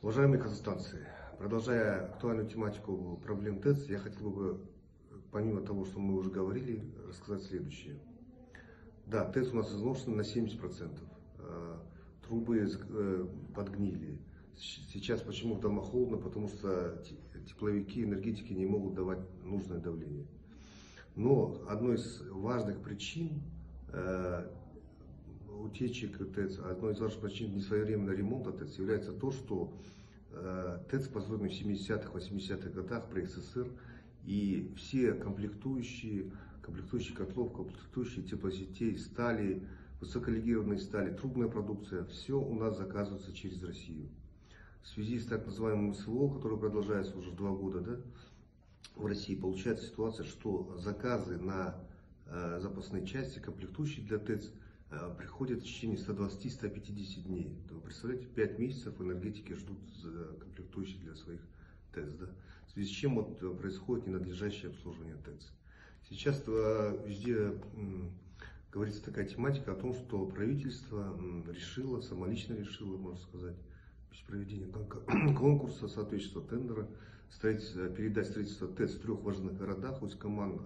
Уважаемые казахстанцы, продолжая актуальную тематику проблем ТЭЦ, я хотел бы, помимо того, что мы уже говорили, рассказать следующее. Да, ТЭЦ у нас изношен на 70%, трубы подгнили. Сейчас почему в домах холодно? Потому что тепловики, энергетики не могут давать нужное давление. Но одной из важных причин утечек ТЭЦ, одной из важных причин несвоевременного ремонта ТЭЦ является то, что ТЭЦ построены в 70-х, 80-х годах при СССР, и все комплектующие котлов, комплектующие теплосетей, стали, высоколегированные стали, трубная продукция, все у нас заказывается через Россию. В связи с так называемым СВО, которое продолжается уже 2 года, да, в России получается ситуация, что заказы на запасные части, комплектующие для ТЭЦ, приходят в течение 120-150 дней. Вы представляете, 5 месяцев энергетики ждут комплектующие для своих ТЭЦ. Да? В связи с чем происходит ненадлежащее обслуживание ТЭЦ. Сейчас везде говорится такая тематика о том, что правительство решило, самолично решило, можно сказать, без проведения конкурса, соответствующего тендера, передать строительство ТЭЦ в 3 важных городах: Усть-Каман,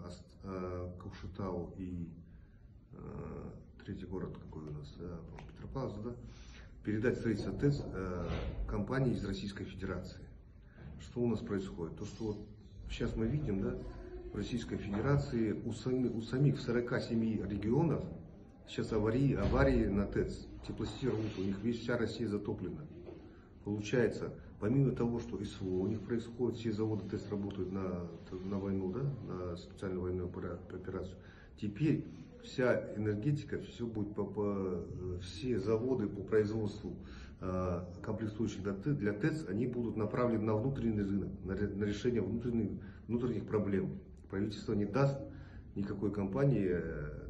Кокшетау и третий город какой у нас, Петропавловск, да? Передать строительство ТЭЦ компании из Российской Федерации. Что у нас происходит? То, что вот сейчас мы видим, да, в Российской Федерации у самих в 47 регионах сейчас аварии на ТЭЦ. Теплосети рвут, у них вся Россия затоплена. Получается, помимо того, что СВО у них происходит, все заводы ТЭЦ работают на войну, да, на специальную военную операцию. Теперь вся энергетика, все заводы по производству комплектующих для ТЭЦ, они будут направлены на внутренний рынок, на решение внутренних проблем. Правительство не даст никакой компании,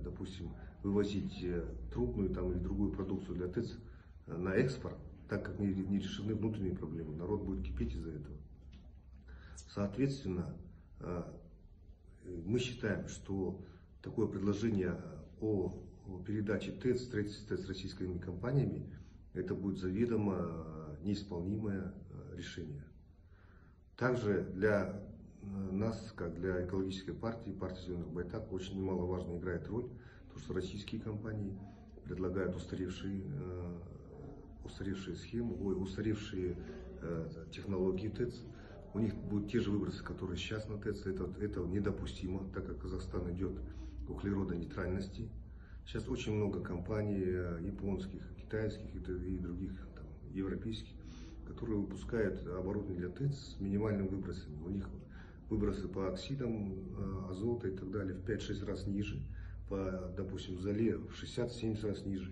допустим, вывозить трубную или другую продукцию для ТЭЦ на экспорт, так как не решены внутренние проблемы. Народ будет кипеть из-за этого. Соответственно, мы считаем, что такое предложение о передаче ТЭЦ, строительстве ТЭЦ российскими компаниями, это будет заведомо неисполнимое решение. Также для нас, как для экологической партии Зеленых Байтак, очень немаловажно играет роль то, что российские компании предлагают устаревшие схемы, устаревшие технологии ТЭЦ. У них будут те же выбросы, которые сейчас на ТЭЦ. Это недопустимо, так как Казахстан идет к углеродонейтральности. Сейчас очень много компаний японских, китайских и других европейских, которые выпускают оборудование для ТЭЦ с минимальными выбросами. У них выбросы по оксидам азота и так далее в 5-6 раз ниже, по, допустим, золе в 60-70 раз ниже.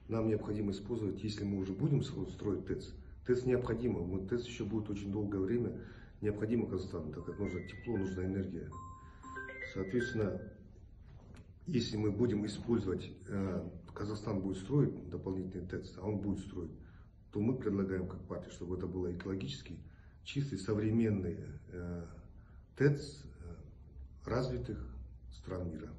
Нам необходимо использовать, если мы уже будем строить ТЭЦ. ТЭЦ необходимо, ТЭЦ еще будет очень долгое время необходимо Казахстану, так как нужно тепло, нужна энергия. Соответственно, если мы будем использовать, Казахстан будет строить дополнительный ТЭЦ, а он будет строить, то мы предлагаем как партия, чтобы это было экологически чистый, современный ТЭЦ развитых стран мира.